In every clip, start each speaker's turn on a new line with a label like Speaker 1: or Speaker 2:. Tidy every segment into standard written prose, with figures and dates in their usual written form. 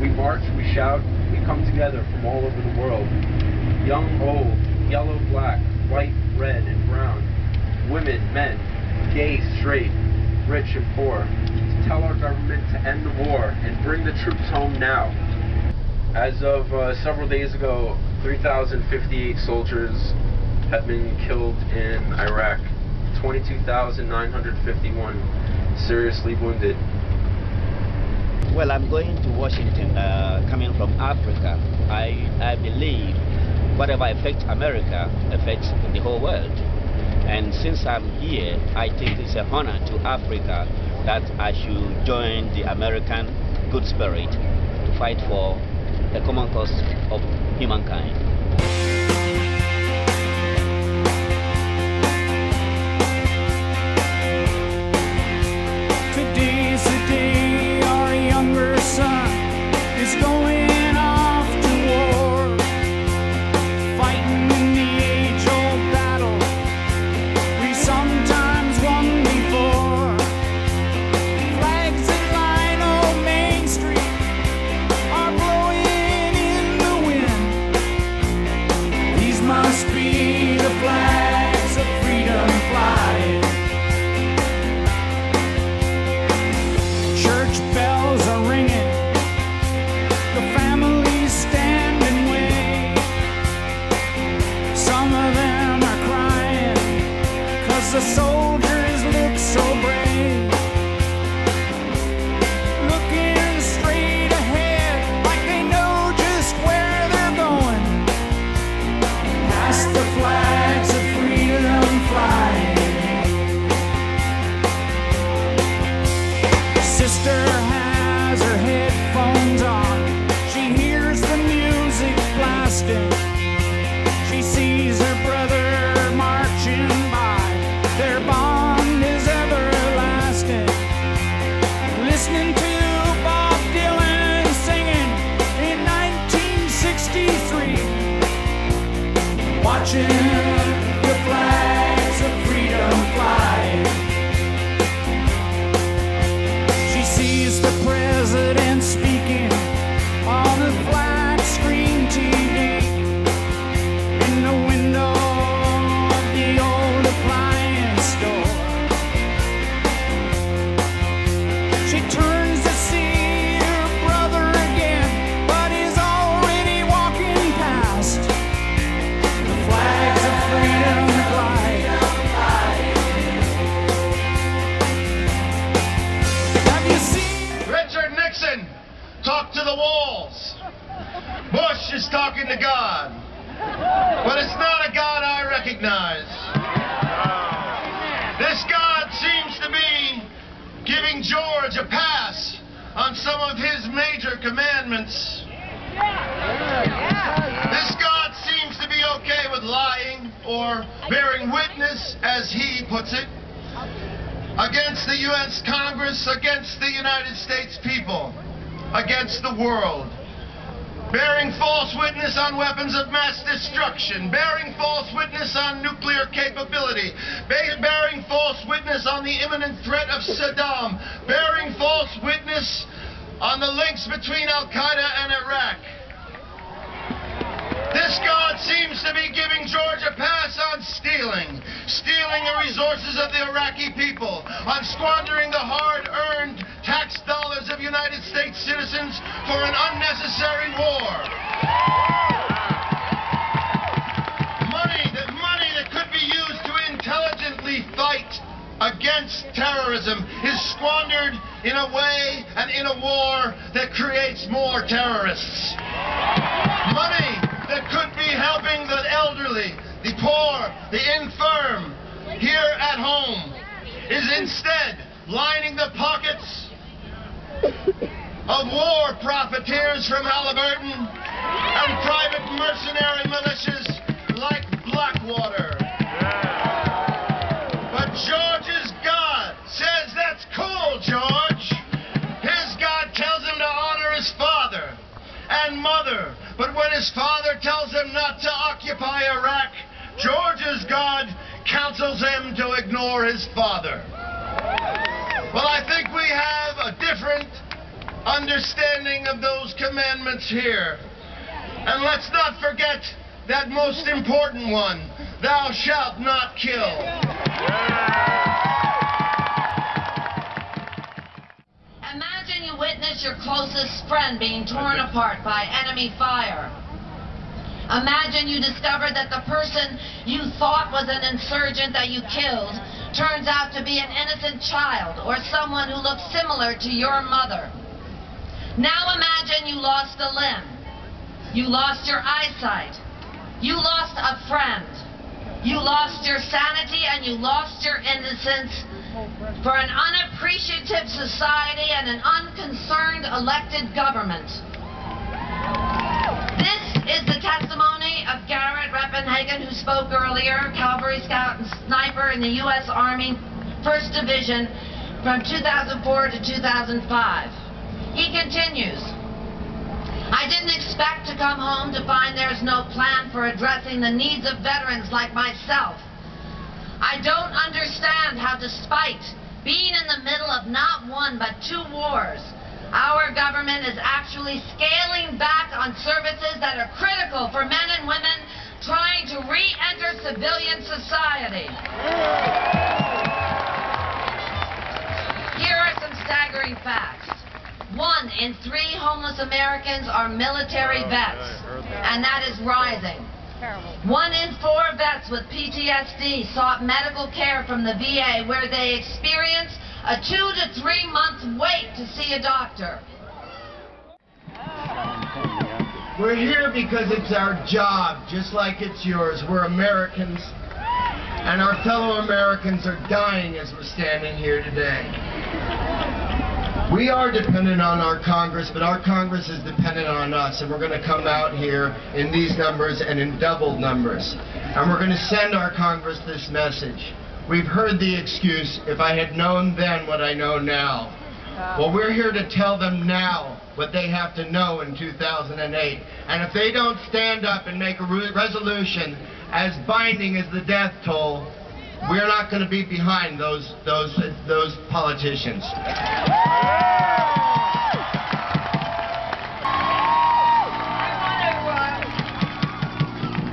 Speaker 1: We march, we shout, we come together from all over the world. Young, old, yellow, black, white, red, and brown. Women, men, gay, straight, rich and poor. To tell our government to end the war and bring the troops home now. As of several days ago, 3,058 soldiers have been killed in Iraq. 22,951 seriously wounded.
Speaker 2: Well, I'm going to Washington, coming from Africa. I believe whatever affects America affects the whole world. And since I'm here, I think it's an honor to Africa that I should join the American good spirit to fight for the common cause of humankind.
Speaker 3: Today's the day our younger son is going off to war, fighting in the age-old battle we sometimes won before. Flags that line old Main Street are blowing in the wind. These must be the flags of freedom flying. Church bells are ringing, the families stand and wait. Some of them are crying, 'cause the soldiers look so brave. Looking straight ahead, like they know just where they're going. Past the flags of freedom flying. Sister has her headphones on. She hears the music blasting. She sees her brother marching by. Their bond is everlasting. Listening to Bob Dylan singing in 1963. Watching the flags of freedom flying. Sees the president speaking on a flat screen TV in the window of the old appliance store. She turns to see her brother again, but he's already walking past. The flags of freedom flying.
Speaker 4: Talk to the walls. Bush is talking to God. But it's not a God I recognize. This God seems to be giving George a pass on some of his major commandments. This God seems to be okay with lying or bearing witness, as he puts it, against the U.S. Congress, against the United States people, against the world, bearing false witness on weapons of mass destruction, bearing false witness on nuclear capability, bearing false witness on the imminent threat of Saddam, bearing false witness on the links between Al-Qaeda and Iraq. This God seems to be giving George a pass on stealing the resources of the Iraqi people, on squandering the hard-earned tax dollars of United States citizens for an unnecessary war. Money that could be used to intelligently fight against terrorism is squandered in a way and in a war that creates more terrorists. Money that could be helping the elderly, the poor, the infirm here at home is instead lining the pockets of war profiteers from Halliburton and private mercenary militias like Blackwater. But George's God says that's cool, George. His God tells him to honor his father and mother. But when his father tells him not to occupy Iraq, George's God counsels him to ignore his father. Well, I think we have a different understanding of those commandments here. And let's not forget that most important one, thou shalt not kill.
Speaker 5: Imagine you witness your closest friend being torn apart by enemy fire. Imagine you discover that the person you thought was an insurgent that you killed turns out to be an innocent child or someone who looks similar to your mother. Now imagine you lost a limb. You lost your eyesight. You lost a friend. You lost your sanity and you lost your innocence for an unappreciative society and an unconcerned elected government. This is the testimony of Garrett Reppenhagen, who spoke earlier, Cavalry Scout and Sniper in the U.S. Army 1st Division from 2004 to 2005. He continues, I didn't expect to come home to find there's no plan for addressing the needs of veterans like myself. I don't understand how, despite being in the middle of not one but 2 wars, our government is actually scaling back on services that are critical for men and women trying to re-enter civilian society. Here are some staggering facts. 1 in 3 homeless Americans are military vets, and that is rising. 1 in 4 vets with PTSD sought medical care from the VA, where they experienced a 2 to 3 month wait to see a doctor.
Speaker 4: We're here because it's our job, just like it's yours. We're Americans, and our fellow Americans are dying as we're standing here today. We are dependent on our Congress, but our Congress is dependent on us, and we're going to come out here in these numbers and in doubled numbers. And we're going to send our Congress this message. We've heard the excuse, if I had known then what I know now. Well, we're here to tell them now what they have to know in 2008. And if they don't stand up and make a resolution as binding as the death toll, we're not going to be behind those politicians.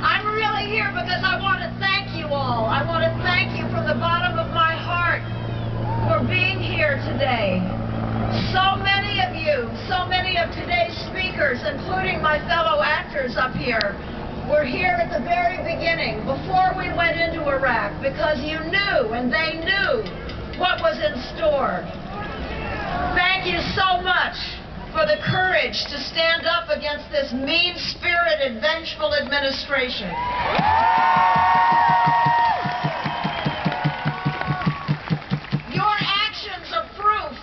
Speaker 5: I'm really here because I want to thank you all. I want to thank you from the bottom of my heart for being here today. So many of you, so many of today's speakers, including my fellow actors up here, were here at the very beginning, before we went into Iraq, because you knew and they knew what was in store. Thank you so much for the courage to stand up against this mean-spirited, vengeful administration. Your actions are proof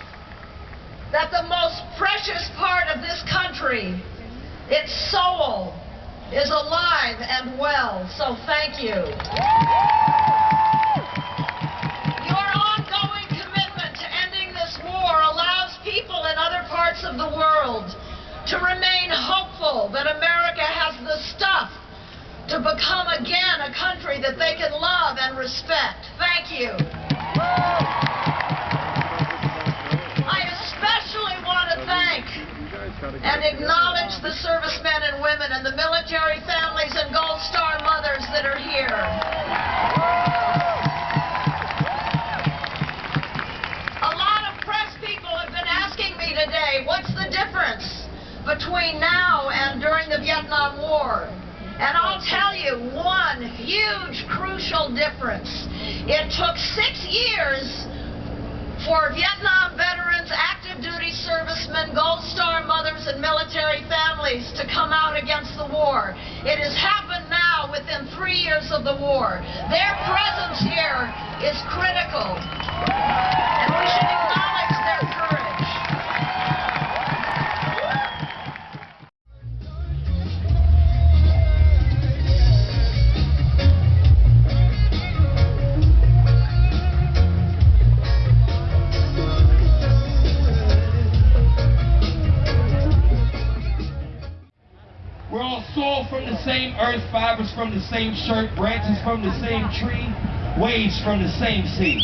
Speaker 5: that the most precious part of this country, its soul, is alive and well, so thank you. Your ongoing commitment to ending this war allows people in other parts of the world to remain hopeful that America has the stuff to become again a country that they can love and respect. Thank you. I especially want to thank and acknowledge the servicemen and women and the military families and Gold Star mothers that are here. A lot of press people have been asking me today, what's the difference between now and during the Vietnam War? And I'll tell you one huge, crucial difference. It took 6 years for Vietnam veterans, active duty servicemen, Gold Star mothers, and military families to come out against the war. It has happened now within 3 years of the war. Their presence here is critical, and we should acknowledge their courage.
Speaker 6: We're all soil from the same earth, fibers from the same shirt, branches from the same tree, waves from the same sea,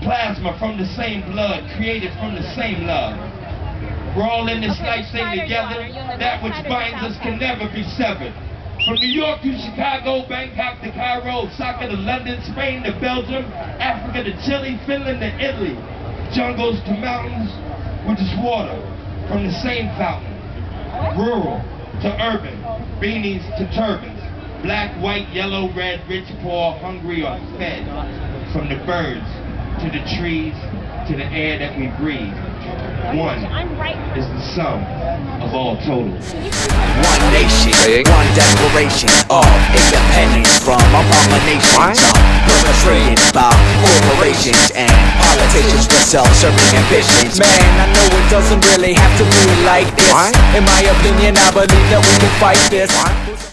Speaker 6: plasma from the same blood, created from the same love. We're all in this life thing together. That which binds us can never be severed. From New York to Chicago, Bangkok to Cairo, Osaka to London, Spain to Belgium, Africa to Chile, Finland to Italy. Jungles to mountains, with just water from the same fountain. Rural to urban, beanies to turbans. Black, white, yellow, red, rich, poor, hungry, or fed. From the birds to the trees to the air that we breathe. One is the sum of all totals.
Speaker 7: One nation, one declaration of independence from abominations perpetrated by corporations and politicians with self-serving ambitions. Man, I know it doesn't really have to be like this. In my opinion, I believe that we can fight this.